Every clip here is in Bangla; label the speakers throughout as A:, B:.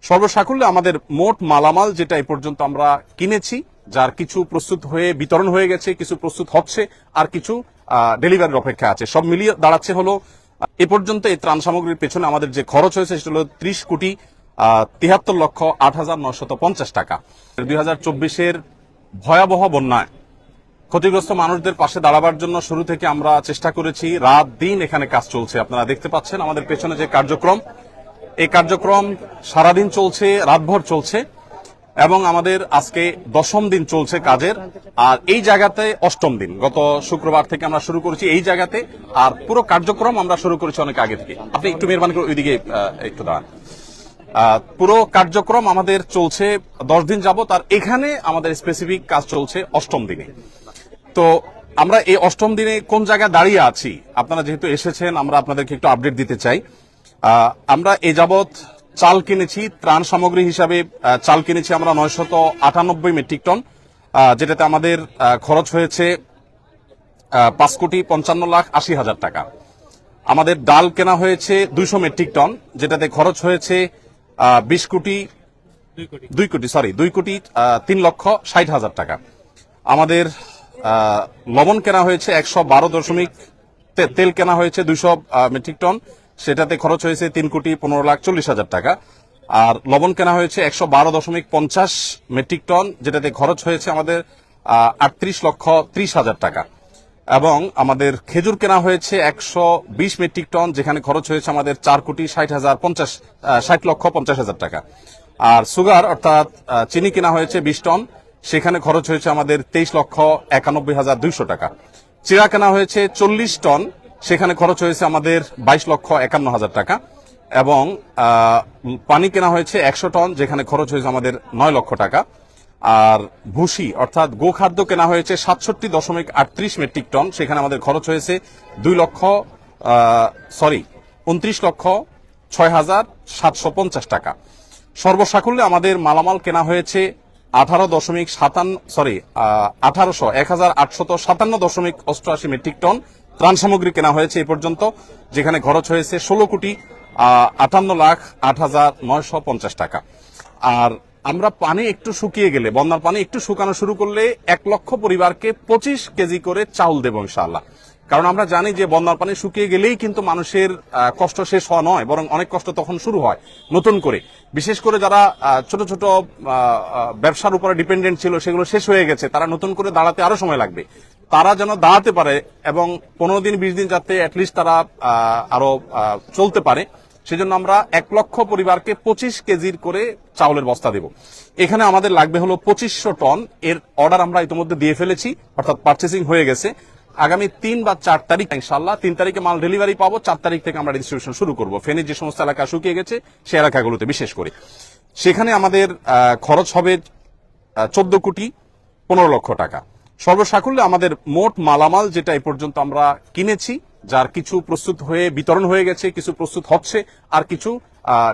A: সর্বসাকুল্যে আমাদের মোট মালামাল যেটা এই পর্যন্ত আমরা কিনেছি, যার কিছু প্রস্তুত হয়ে বিতরণ হয়ে গেছে, কিছু প্রস্তুত হচ্ছে, আর কিছু ডেলিভারির অপেক্ষা আছে, সব মিলিয়ে দাঁড়াচ্ছে হলো এ পর্যন্ত এই ত্রাণ সামগ্রীর পেছনে আমাদের যে খরচ হয়েছে সেটা হলো 30,73,08,950 টাকা। 2024-এর ভয়াবহ বন্যায় ক্ষতিগ্রস্ত মানুষদের পাশে দাঁড়াবার জন্য শুরু থেকে আমরা চেষ্টা করেছি, রাত দিন এখানে কাজ চলছে। আপনারা দেখতে পাচ্ছেন আমাদের পেছনে যে কার্যক্রম, এই কার্যক্রম সারাদিন চলছে, রাতভর চলছে, এবং আমাদের আজকে 10ম দিন চলছে কাজের। আর এই জায়গাতে 8ম দিন, গত শুক্রবার থেকে আমরা শুরু করেছি এই জায়গাতে, আর পুরো কার্যক্রম আমরা শুরু করেছি অনেক আগে থেকে। আপনি একটু মেহরবানি করে ওইদিকে একটু দাঁড়ান। পুরো কার্যক্রম আমাদের চলছে 10 দিন যাবত, আর এখানে আমাদের স্পেসিফিক কাজ চলছে 8ম দিনে। তো আমরা এই 8ম দিনে কোন জায়গায় দাঁড়িয়ে আছি, আপনারা যেহেতু এসেছেন আমরা আপনাদেরকে একটু আপডেট দিতে চাই। আমরা এ যাবৎ চাল কিনেছি, ত্রাণ সামগ্রী হিসাবে চাল কিনেছি আমরা 998 মেট্রিক টন, যেটাতে আমাদের খরচ হয়েছে 5,55,80,000 টাকা। আমাদের ডাল কেনা হয়েছে 200 মেট্রিক টন, যেটাতে খরচ হয়েছে 2,03,60,000 টাকা। আমাদের লবণ কেনা হয়েছে 112 তেল কেনা হয়েছে 200 মেট্রিক টন, সেটাতে খরচ হয়েছে 3,15,40,000 টাকা। আর লবণ কেনা হয়েছে 112.50 মেট্রিক টন, যেটাতে খরচ হয়েছে আমাদের 38,30,000 টাকা। এবং আমাদের খেজুর কেনা হয়েছে 120 মেট্রিক টন, যেখানে খরচ হয়েছে আমাদের 4,60,50,000 টাকা। আর সুগার অর্থাৎ চিনি কেনা হয়েছে 20 টন, সেখানে খরচ হয়েছে আমাদের 23,91,200 টাকা। চিড়া কেনা হয়েছে 40 টন, সেখানে খরচ হয়েছে আমাদের 22,51,000 টাকা। এবং পানি কেনা হয়েছে 100 টন, যেখানে খরচ হয়েছে আমাদের 9 লক্ষ টাকা। আর ভুসি অর্থাৎ গোখাদ্য কেনা হয়েছে 67.38 মেট্রিক টন, সেখানে আমাদের খরচ হয়েছে 29,06,750 টাকা। সর্বসাকুল্যে আমাদের মালামাল কেনা হয়েছে 1,857 মেট্রিক টন ত্রাণ সামগ্রী কেনা হয়েছে এ পর্যন্ত, যেখানে খরচ হয়েছে 16,58,08,950 টাকা। আর আমরা পানি একটু শুকিয়ে গেলে, বন্যার পানি একটু শুকানো শুরু করলে 1 লক্ষ পরিবারকে 25 কেজি করে চাউল দেব ইনশাআল্লাহ। কারণ আমরা জানি যে বন্যার পানি শুকিয়ে গেলেই কিন্তু মানুষের কষ্ট শেষ হওয়া নয়, বরং অনেক কষ্ট তখন শুরু হয় নতুন করে। বিশেষ করে যারা ছোট ছোট ব্যবসার উপরে ডিপেন্ডেন্ট ছিল, সেগুলো শেষ হয়ে গেছে, তারা নতুন করে দাঁড়াতে আরো সময় লাগবে। তারা যেন দাঁড়াতে পারে এবং 15 দিন 20 দিন যাতে অ্যাটলিস্ট তারা আরো চলতে পারে, সেজন্য আমরা 1 লক্ষ পরিবারকে 25 কেজির করে চাউলের বস্তা দেব। এখানে আমাদের লাগবে হলো 2500 টন। এর অর্ডার আমরা ইতিমধ্যে দিয়ে ফেলেছি, অর্থাৎ পার্চেসিং হয়ে গেছে। আগামী 3 বা 4 তারিখ ইনশাআল্লাহ, 3 তারিখে মাল ডেলিভারি পাবো, 4 তারিখ থেকে আমরা ডিস্ট্রিবিউশন শুরু করব। ফেনীর যে সমস্ত এলাকা শুকিয়ে গেছে সেই এলাকাগুলোতে বিশেষ করে। সেখানে আমাদের খরচ হবে 14,15,00,000 টাকা। সর্বসাকুল্যে আমাদের মোট মালামাল যেটা এই পর্যন্ত আমরা কিনেছি, যার কিছু প্রস্তুত হয়ে বিতরণ হয়ে গেছে, কিছু প্রস্তুত হচ্ছে, আর কিছু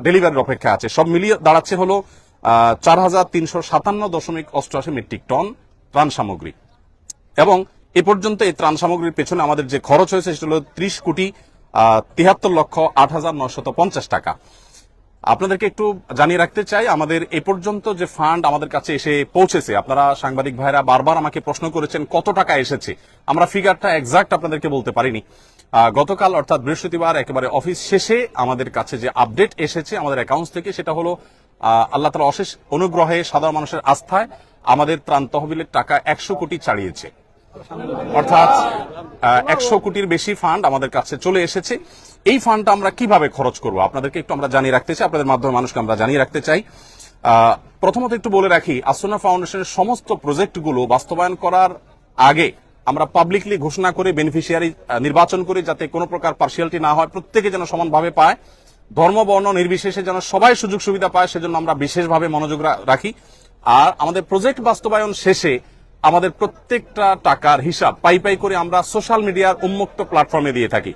A: ডেলিভারির অপেক্ষা আছে, সব মিলিয়ে দাঁড়াচ্ছে হলো 4,357.88 মেট্রিক টন ত্রাণ সামগ্রী। এবং এ পর্যন্ত এই ত্রাণ সামগ্রীর পেছনে আমাদের যে খরচ হয়েছে সেটা হলো 30,73,08,950 টাকা। আপনাদেরকে একটু জানিয়ে রাখতে চাই, আমাদের এ পর্যন্ত যে ফান্ড আমাদের কাছে এসে পৌঁছেছে, আপনারা সাংবাদিক ভাইরা বারবার আমাকে প্রশ্ন করেছেন কত টাকা এসেছে। আমরা ফিগারটা এক্সাক্ট আপনাদেরকে বলতে পারিনি। গতকাল অর্থাৎ বৃহস্পতিবার একেবারে অফিস শেষে আমাদের কাছে যে আপডেট এসেছে আমাদের অ্যাকাউন্টস থেকে, সেটা হলো আল্লাহ তাআলার অশেষ অনুগ্রহে, সাধারণ মানুষের আস্থায় আমাদের ত্রাণ তহবিলের টাকা 100 কোটি ছাড়িয়েছে। অর্থাৎ 100 কোটির বেশি ফান্ড আমাদের কাছে চলে এসেছে। এই ফান্ডটা আমরা কিভাবে খরচ করব আপনাদেরকে একটু আমরা জানিয়ে রাখতে চাই, আপনাদের মাধ্যমে মানুষকে আমরা জানিয়ে রাখতে চাই। প্রথমত একটু বলে রাখি, আসুন্নাহ ফাউন্ডেশনের সমস্ত প্রজেক্টগুলো বাস্তবায়ন করার আগে আমরা পাবলিকলি ঘোষণা করে বেনিফিশিয়ারি নির্বাচন করি, যাতে কোনো প্রকার পার্সিয়ালিটি না হয়, প্রত্যেকে যেন সমানভাবে পায়, ধর্ম বর্ণ নির্বিশেষে যেন সবাই সুযোগ সুবিধা পায়, সেজন্য আমরা বিশেষভাবে মনোযোগ রাখি। আর আমাদের প্রজেক্ট বাস্তবায়ন শেষে আমাদের প্রত্যেকটা টাকার হিসাব পাই পাই করে আমরা সোশ্যাল মিডিয়ার উন্মুক্ত প্ল্যাটফর্মে দিয়ে থাকি।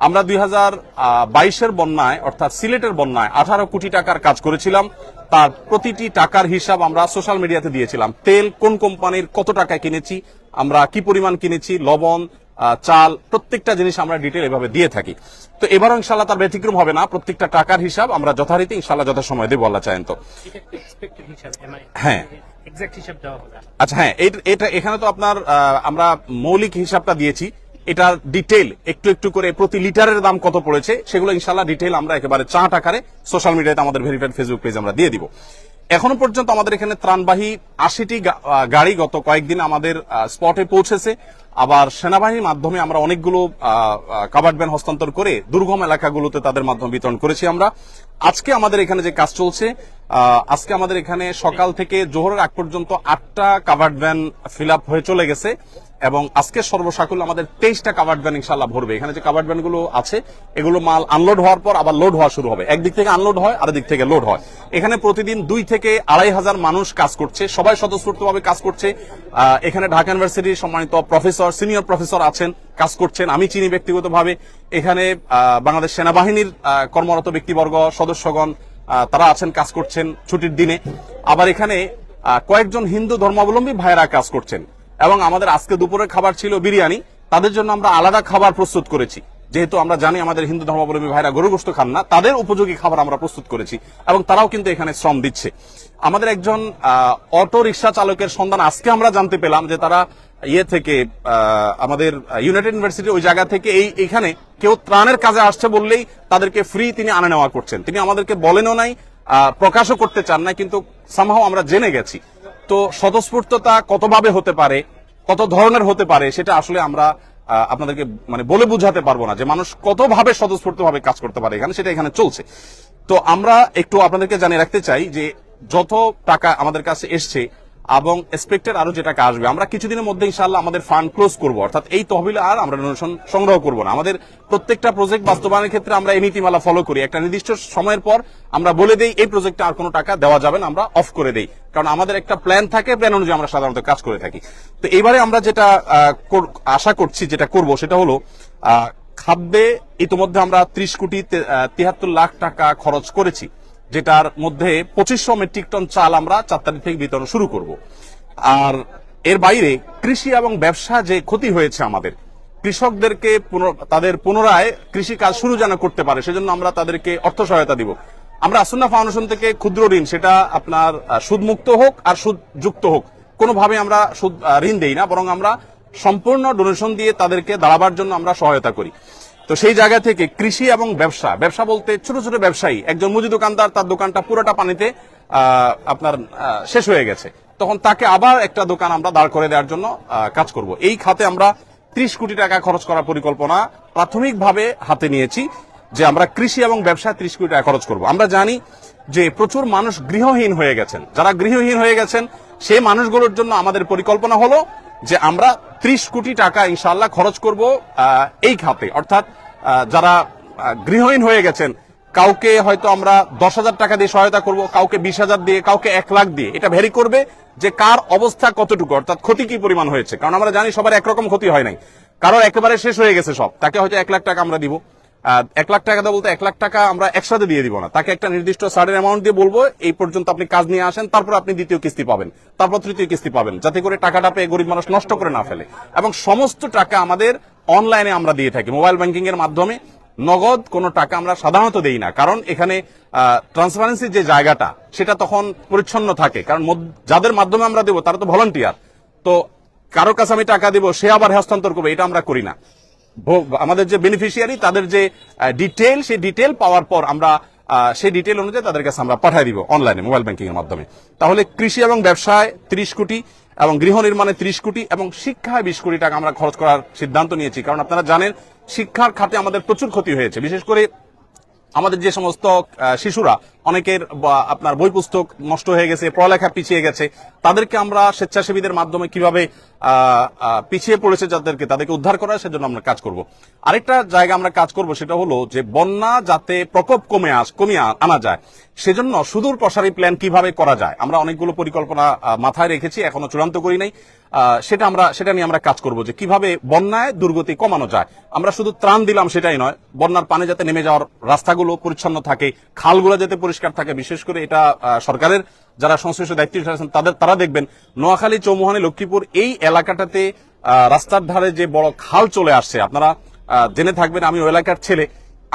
A: আমরা 2022-এর বন্যায় অর্থাৎ সিলেটের বন্যায় 18 কোটি টাকার কাজ করেছিলাম, তার প্রতিটি টাকার হিসাব আমরা সোশ্যাল মিডিয়াতে দিয়েছিলাম। তেল কোন কোম্পানির কত টাকায় কিনেছি, আমরা কি পরিমাণ কিনেছি, লবণ, চাল, প্রত্যেকটা জিনিস আমরা ডিটেল এভাবে দিয়ে থাকি। তো এবারও ইনশাল্লাহ তার ব্যতিক্রম হবে না, প্রত্যেকটা টাকার হিসাব আমরা যথারীতি ইনশাল্লাহ যথাসময় দেবো আল্লাহ চাইন তো। হ্যাঁ আচ্ছা, হ্যাঁ এটা এখানে তো আপনার আমরা মৌলিক হিসাবটা দিয়েছি, এটা ডিটেল একটু একটু করে প্রতি লিটারের দাম কত পড়েছে সেগুলো ইনশাল্লাহ ডিটেল আমরা একেবারে চার্ট আকারে সোশ্যাল মিডিয়াতে আমাদের ভেরিফাইড ফেসবুক পেজ আমরা দিয়ে দিব। এখনো পর্যন্ত আমাদের এখানে ত্রাণবাহী 80টি গাড়ি গত কয়েকদিন আমাদের স্পটে পৌঁছেছে। আবার সেনাবাহিনীর মাধ্যমে আমরা অনেকগুলো কাভার্ড ভ্যান হস্তান্তর করে দুর্গম এলাকাগুলোতে তাদের মাধ্যমে বিতরণ করেছি আমরা। আজকে আমাদের এখানে যে কাজ চলছে, আজকে আমাদের এখানে সকাল থেকে জোহরের আগ পর্যন্ত 8টা কাভার্ড ভ্যান ফিল আপ হয়ে চলে গেছে এবং আজকে সর্বসাকুল্য আমাদের 23টা কাভার্ড ভ্যান ইনশাআল্লাহ ভরবে। এখানে যে কাভার্ড ভ্যান গুলো আছে এগুলো মাল আনলোড হওয়ার পর আবার লোড হওয়া শুরু হবে, একদিক থেকে আনলোড হয় আর দিক থেকে লোড হয়। এখানে প্রতিদিন 2 থেকে 2,500 মানুষ কাজ করছে, সবাই স্বতঃস্ফূর্তভাবে কাজ করছে। এখানে ঢাকা ইউনিভার্সিটির সম্মানিত প্রফেসর, সিনিয়র প্রফেসর আছেন, কাজ করছেন, আমি চিনি ব্যক্তিগতভাবে। এখানে বাংলাদেশ সেনাবাহিনীর কর্মরত ব্যক্তিবর্গ, সদস্যগণ তারা আছেন, কাজ করছেন ছুটির দিনে। আবার এখানে কয়েকজন হিন্দু ধর্মাবলম্বী ভাইয়েরা কাজ করছেন এবং আমাদের আজকে দুপুরের খাবার ছিল বিরিয়ানি, তাদের জন্য আমরা আলাদা খাবার প্রস্তুত করেছি। যেহেতু আমরা জানি আমাদের হিন্দু ধর্মাবলম্বী ভাইরা গরু গোশত খান না, তাদের উপযোগী খাবার আমরা প্রস্তুত করেছি এবং তারাও কিন্তু এখানে শ্রম দিচ্ছে। আমাদের একজন অটো রিক্সা চালকের সন্ধান আজকে আমরা জানতে পেলাম যে তারা থেকে আমাদের ইউনাইটেড ইউনিভার্সিটি ওই জায়গা থেকে এইখানে কেউ ত্রাণের কাজে আসছে বললেই তাদেরকে ফ্রি তিনি আনা নেওয়া করছেন। তিনি আমাদেরকে বলেনও নাই, প্রকাশও করতে চান না, কিন্তু সামহাও আমরা জেনে গেছি। তো স্বতঃস্ফূর্ততা কতভাবে হতে পারে, কত ধরনের হতে পারে, সেটা আসলে আমরা আপনাদেরকে মানে বলে বুঝাতে পারবো না যে মানুষ কতভাবে স্বতঃস্ফূর্তভাবে কাজ করতে পারে এখানে, সেটা এখানে চলছে। তো আমরা একটু আপনাদেরকে জানিয়ে রাখতে চাই যে যত টাকা আমাদের কাছে এসছে এবং এক্সপেক্টেড আরো যে টাকা আসবে, আমরা কিছুদিনের মধ্যে ইনশাআল্লাহ আমাদের ফান্ড ক্লোজ করব, অর্থাৎ এই তহবিলে আর আমরা ডোনেশন সংগ্রহ করব না। আমাদের প্রত্যেকটা প্রজেক্ট বাস্তবায়নের ক্ষেত্রে আমরা এই নীতিমালা ফলো করি, একটা নির্দিষ্ট সময়ের পর আমরা বলে দেই এই প্রজেক্টে আর কোনো টাকা দেওয়া যাবে না, আমরা অফ করে দেই, কারণ আমাদের একটা প্ল্যান থাকে, প্ল্যান অনুযায়ী আমরা সাধারণত কাজ করে থাকি। তো এবারে আমরা যেটা আশা করছি যেটা করব সেটা হলো খাদ্যে ইতিমধ্যে আমরা 30 কোটি 73 লাখ টাকা খরচ করেছি, যেটার মধ্যে 2500 মেট্রিক টন চাল আমরা 4 তারিখ থেকে বিতরণ শুরু করব। আর এর বাইরে কৃষি এবং ব্যবসা যে ক্ষতি হয়েছে আমাদের, কৃষকদেরকে তাদের পুনরায় কৃষি কাজ শুরু যেন করতে পারে সেজন্য আমরা তাদেরকে অর্থ সহায়তা দিব। আমরা আসুন্না ফাউন্ডেশন থেকে ক্ষুদ্র ঋণ, সেটা আপনার সুদমুক্ত হোক আর সুদযুক্ত হোক, কোনোভাবে আমরা সুদ ঋণ দেই না, বরং আমরা সম্পূর্ণ ডোনেশন দিয়ে তাদেরকে দাঁড়াবার জন্য আমরা সহায়তা করি। তো সেই জায়গা থেকে কৃষি এবং ব্যবসা বলতে ছোট ছোট ব্যবসায়ী, একজন মুদি দোকানদার, তার দোকানটা পুরোটা পানিতে আপনার শেষ হয়ে গেছে, তখন তাকে আবার একটা দোকান আমরা দাঁড় করে দেওয়ার জন্য কাজ করব। এই খাতে আমরা 30 কোটি টাকা খরচ করার পরিকল্পনা প্রাথমিকভাবে হাতে নিয়েছি, যে আমরা কৃষি এবং ব্যবসায় 30 কোটি টাকা খরচ করব। আমরা জানি যে প্রচুর মানুষ গৃহহীন হয়ে গেছেন, যারা গৃহহীন হয়ে গেছেন সেই মানুষগুলোর জন্য আমাদের পরিকল্পনা হলো যে আমরা 30 কোটি টাকা ইনশাআল্লাহ খরচ করব এই খাতে, অর্থাৎ যারা গৃহহীন হয়ে গেছেন, কাউকে হয়তো আমরা 10,000 টাকা দিয়ে সহায়তা করব, কাউকে 20,000 দিয়ে, কাউকে 1 লাখ দিয়ে। এটা ভ্যারি করবে যে কার অবস্থা কতটুকু, অর্থাৎ ক্ষতি কি পরিমাণ হয়েছে, কারণ আমরা জানি সবার একরকম ক্ষতি হয় নাই, কারোর একেবারে শেষ হয়ে গেছে সব, তাকে হয়তো 1 লাখ টাকা আমরা দিব। 1 লাখ টাকা বলতে 1 লাখ টাকা আমরা একসাথে দিয়ে দিব না, তাকে একটা নির্দিষ্ট সার্টেন অ্যামাউন্ট দিয়ে বলবো এই পর্যন্ত আপনি কাজ নিয়ে আসেন, তারপর আপনি দ্বিতীয় কিস্তি পাবেন, তারপর তৃতীয় কিস্তি পাবেন, যাতে করে টাকাটা পেয়ে গরিব মানুষ নষ্ট করে না ফেলে। এবং সমস্ত টাকা আমাদের অনলাইনে আমরা দিয়ে থাকি, মোবাইল ব্যাংকিং এর মাধ্যমে। নগদ কোনো টাকা আমরা সাধারণত দেই না, কারণ এখানে ট্রান্সপারেন্সি যে জায়গাটা সেটা তখন পরিচ্ছন্ন থাকে, কারণ যাদের মাধ্যমে আমরা দেবো তারা তো ভলান্টিয়ার, তো কারোর কাছে আমি টাকা দিব সে আবার হস্তান্তর করবে, এটা আমরা করি না। আমাদের যে বেনিফিশিয়ারি তাদের যে ডিটেল, সেই ডিটেল পাওয়ার পর আমরা সেই ডিটেল অনুযায়ী তাদের কাছে আমরা পাঠিয়ে দিব অনলাইনে মোবাইল ব্যাংকিং এর মাধ্যমে। তাহলে কৃষি এবং ব্যবসায় 30 কোটি এবং গৃহ নির্মাণে 30 কোটি এবং শিক্ষায় 20 কোটি টাকা আমরা খরচ করার সিদ্ধান্ত নিয়েছি, কারণ আপনারা জানেন শিক্ষার খাতে আমাদের প্রচুর ক্ষতি হয়েছে। বিশেষ করে আমাদের যে সমস্ত শিশুরা, অনেকের আপনার বই পুস্তক নষ্ট হয়ে গেছে, পড়ালেখা পিছিয়ে গেছে, তাদেরকে আমরা স্বেচ্ছাসেবীদের মাধ্যমে কিভাবে পিছিয়ে পড়েছে তাদেরকে উদ্ধার করার সেজন্য আমরা কাজ করব। আরেকটা জায়গা আমরা কাজ করব, সেটা হলো যে বন্যা যাতে প্রকোপ কমিয়ে আনা যায়, সেজন্য সুদূর প্রসারী প্ল্যান কিভাবে করা যায়, আমরা অনেকগুলো পরিকল্পনা মাথায় রেখেছি, এখনো চূড়ান্ত করি নাই। সেটা নিয়ে আমরা কাজ করব যে কিভাবে বন্যায় দুর্গতি কমানো যায়। আমরা শুধু ত্রাণ দিলাম সেটাই নয়, বন্যার পানি যাতে নেমে যাওয়ার রাস্তাগুলো পরিচ্ছন্ন থাকে, খালগুলো যাতে পরিষ্কার থাকে। বিশেষ করে এটা সরকারের যারা সংশ্লিষ্ট দায়িত্ব আছেন তারা দেখবেন নোয়াখালী, চৌমুহানী, লক্ষ্মীপুর এই এলাকাটাতে রাস্তার ধারে যে বড় খাল চলে আসছে, আপনারা জেনে থাকবেন, আমি ওই এলাকার ছেলে,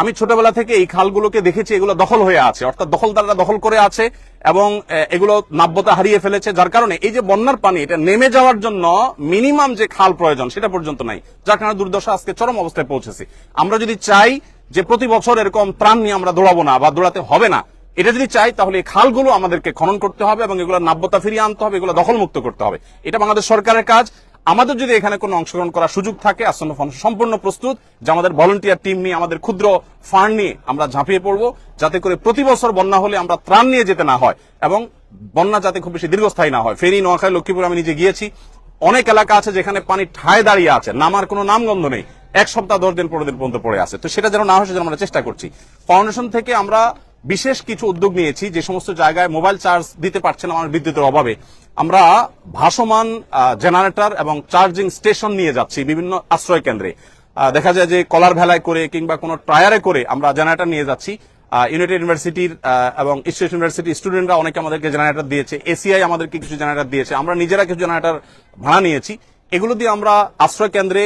A: আমি ছোটবেলা থেকে এই খালগুলোকে দেখেছি, এগুলো দখল হয়ে আছে, অর্থাৎ দখলদাররা দখল করে আছে এবং এগুলো নাব্যতা হারিয়ে ফেলেছে, যার কারণে এই যে বন্যার পানি এটা নেমে যাওয়ার জন্য মিনিমাম যে খাল প্রয়োজন সেটা পর্যন্ত নাই, যার কারণে দুর্দশা আজকে চরম অবস্থায় পৌঁছেছে। আমরা যদি চাই যে প্রতি বছর এরকম ত্রাণ নিয়ে আমরা দৌড়াবো না বা দৌড়াতে হবে না, এটা যদি চাই তাহলে এই খালগুলো আমাদেরকে খনন করতে হবে এবং এগুলো নাব্যতা ফিরিয়ে আনতে হবে, এগুলো দখলমুক্ত করতে হবে। এটা বাংলাদেশ সরকারের কাজ। আমাদের যদি এখানে কোনো অংশগ্রহণ করার সুযোগ থাকে, আসন্ন ফাউন্ডেশন সম্পূর্ণ প্রস্তুত যে আমাদের ভলান্টিয়ার টিম নিয়ে, আমাদের ক্ষুদ্র ফান্ড নিয়ে আমরা ঝাঁপিয়ে পড়বো, যাতে করে প্রতি বছর বন্যা হলে আমরা ত্রাণ নিয়ে যেতে না হয় এবং বন্যা যাতে খুব বেশি দীর্ঘস্থায়ী না হয়। ফেনী, নোয়াখালী, লক্ষ্মীপুর আমি নিজে গিয়েছি, অনেক এলাকা আছে যেখানে পানি ঠায় দাঁড়িয়ে আছে, নামার কোনো নামগন্ধ নেই, 1 সপ্তাহ 10 দিন 15 দিন পর্যন্ত পড়ে আছে। তো সেটা যেন না হয় সেজন্য আমরা চেষ্টা করছি। ফাউন্ডেশন থেকে আমরা বিশেষ কিছু উদ্যোগ নিয়েছি, যে সমস্ত জায়গায় মোবাইল চার্জ দিতে পারছে না আমার বিদ্যুতের অভাবে, আমরা ভাসমান জেনারেটর এবং চার্জিং স্টেশন নিয়ে যাচ্ছি বিভিন্ন আশ্রয় কেন্দ্রে। দেখা যায় যে কলার ভেলায় করে কিংবা কোনো টায়ারে করে আমরা জেনারেটর নিয়ে যাচ্ছি। ইউনাইটেড ইউনিভার্সিটির এবং ইস্ট ইউনিভার্সিটি স্টুডেন্টরা অনেকে আমাদেরকে জেনারেটর দিয়েছে, এসিআই আমাদেরকে কিছু জেনারেটর দিয়েছে, আমরা নিজেরা কিছু জেনারেটর ভাড়া নিয়েছি। এগুলো দিয়ে আমরা আশ্রয় কেন্দ্রে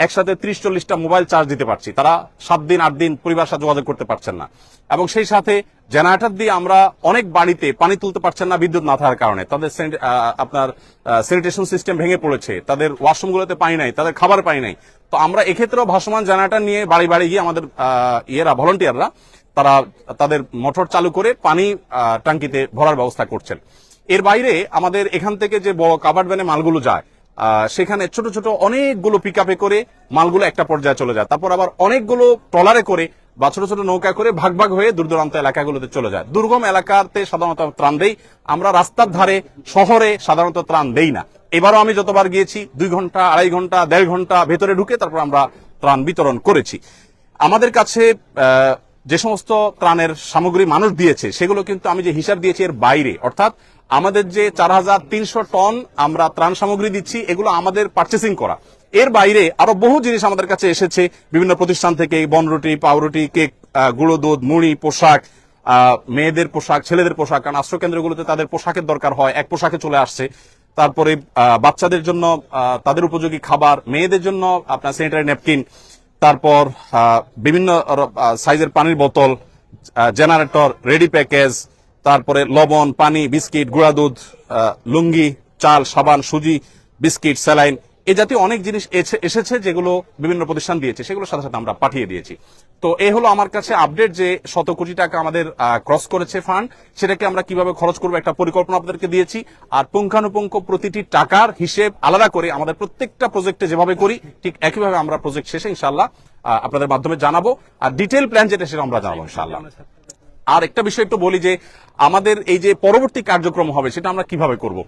A: একসাথে 30-40টা মোবাইল চার্জ দিতে পারছি। তারা 7 দিন 8 দিন পরিবারের সাথে যোগাযোগ করতে পারছেন না, এবং সেই সাথে জেনারেটর দিয়ে আমরা অনেক বাড়িতে পানি তুলতে পারছেন না বিদ্যুৎ না থাকার কারণে। তাদের আপনার স্যানিটেশন সিস্টেম ভেঙে পড়েছে, তাদের ওয়াশরুমগুলোতে পানি নাই, তাদের খাবার পানি নাই। তো আমরা এক্ষেত্রেও ভাসমান জেনারেটর নিয়ে বাড়ি বাড়ি গিয়ে আমাদের ভলান্টিয়াররা তারা তাদের মোটর চালু করে পানি ট্যাঙ্কিতে ভরার ব্যবস্থা করছেন। এর বাইরে আমাদের এখান থেকে যে বড় কাভার্ড ভ্যানে মালগুলো যায়, সেখানে ছোট ছোট অনেকগুলো পিকআপে করে মালগুলো একটা পর্যায়ে চলে যায়, তারপর আবার অনেকগুলো ট্রলারে করে বা ছোট ছোট নৌকা করে ভাগ ভাগ হয়ে দূর দূরান্ত এলাকাগুলোতে চলে যায়। দুর্গম এলাকাতে সাধারণত ত্রাণ দেই আমরা, রাস্তার ধারে শহরে সাধারণত ত্রাণ দেই না। এবারও আমি যতবার গিয়েছি 2 ঘন্টা, 2.5 ঘন্টা, 1.5 ঘন্টা ভেতরে ঢুকে তারপর আমরা ত্রাণ বিতরণ করেছি। আমাদের কাছে যে সমস্ত ত্রাণের সামগ্রী মানুষ দিয়েছে সেগুলো কিন্তু আমি যে হিসাব দিয়েছি এর বাইরে, অর্থাৎ আমাদের যে 4300 টন আমরা ত্রাণ সামগ্রী দিচ্ছি এগুলো আমাদের পারচেসিং করা। এর বাইরে আরো বহু জিনিস আমাদের কাছে এসেছে বিভিন্ন প্রতিষ্ঠান থেকে, বনরুটি, পাউরুটি, কেক, গুঁড়ো দুধ, মুড়ি, পোশাক, মেয়েদের পোশাক, ছেলেদের পোশাক, কারণ আশ্রয় কেন্দ্রগুলোতে তাদের পোশাকের দরকার হয়, এক পোশাকে চলে আসছে। তারপরে বাচ্চাদের জন্য তাদের উপযোগী খাবার, মেয়েদের জন্য আপনার স্যানিটারি ন্যাপকিন, তারপর বিভিন্ন সাইজের পানির বোতল, জেনারেটর, রেডি প্যাকেজ, তারপরে লবণ, পানি, বিস্কিট, গুঁড়া দুধ, লুঙ্গি, চাল, সাবান, সুজি, বিস্কিট, স্যালাইন, এ জাতীয় অনেক জিনিস এসেছে যেগুলো বিভিন্ন প্রতিষ্ঠান দিয়েছে, সেগুলোর সাথে সাথে আমরা পাঠিয়ে দিয়েছি। তো এই হলো আমার কাছে আপডেট যে 100 কোটি টাকা আমাদের ক্রস করেছে ফান্ড, সেটাকে আমরা কিভাবে খরচ করবো একটা পরিকল্পনা আপনাদেরকে দিয়েছি। আর পুঙ্খানুপুঙ্খ প্রতিটি টাকার হিসেব আলাদা করে আমাদের প্রত্যেকটা প্রজেক্টে যেভাবে করি ঠিক একইভাবে আমরা প্রজেক্ট শেষে ইনশাআল্লাহ আপনাদের মাধ্যমে জানাবো, আর ডিটেইল প্ল্যান যেটা সেটা আমরা জানাবো ইনশাআল্লাহ। আর একটা বিষয় একটু বলি যে আমাদের এই যে পরবর্তী কার্যক্রম হবে সেটা আমরা কিভাবে করব।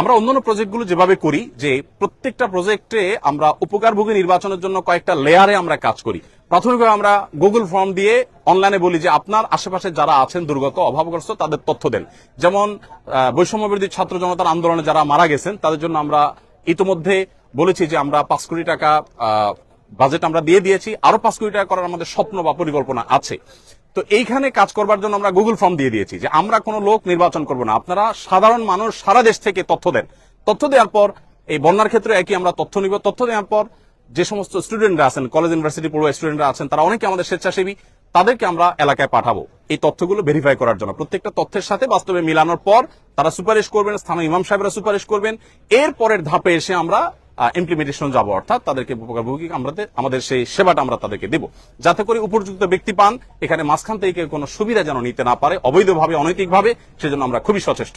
A: আমরা অন্যান্য প্রজেক্টগুলো যেভাবে করি যে প্রত্যেকটা প্রজেক্টে আমরা উপকারভোগী নির্বাচনের জন্য কয়েকটা লেয়ারে আমরা কাজ করি। প্রাথমিকভাবে আমরা গুগল ফর্ম দিয়ে অনলাইনে বলি যে আপনার আশেপাশে যারা আছেন দুর্গত, অভাবগ্রস্ত, তাদের তথ্য দেন। যেমন বৈষম্যবিরোধী ছাত্র জনতার আন্দোলনে যারা মারা গেছেন তাদের জন্য আমরা ইতিমধ্যে বলেছি যে আমরা 5 কোটি টাকা বাজেট আমরা দিয়ে দিয়েছি, আরো 5 কোটি টাকা করার আমাদের স্বপ্ন বা পরিকল্পনা আছে। তো এইখানে কাজ করবার জন্য আমরা গুগল ফর্ম দিয়ে দিয়েছি যে আমরা কোনো লোক নির্বাচন করব না, আপনারা সাধারণ মানুষ সারা দেশ থেকে তথ্য দেন। তথ্য দেওয়ার পর এই বন্যার ক্ষেত্রে একই আমরা তথ্য নিব। তথ্য দেওয়ার পর যে সমস্ত স্টুডেন্টরা আছেন, কলেজ ইউনিভার্সিটি পড়ুয়া স্টুডেন্টরা আছেন, তারা অনেকে আমাদের স্বেচ্ছাসেবী, তাদেরকে আমরা এলাকায় পাঠাবো এই তথ্যগুলো ভেরিফাই করার জন্য। প্রত্যেকটা তথ্যের সাথে বাস্তবে মিলানোর পর তারা সুপারিশ করবেন, স্থানীয় ইমাম সাহেবরা সুপারিশ করবেন। এর পরের ধাপে এসে আমরা ইমপ্লিমেন্টেশন যাব, অর্থাৎ তাদেরকে উপকারভোগী আমাদের সেই সেবাটা আমরা তাদেরকে দেব, যাতে করে উপযুক্ত ব্যক্তি পান। এখানে মাঝখান থেকে কোনো সুবিধা যেন নিতে না পারে অবৈধভাবে, অনৈতিকভাবে, সেজন্য আমরা খুবই সচেষ্ট।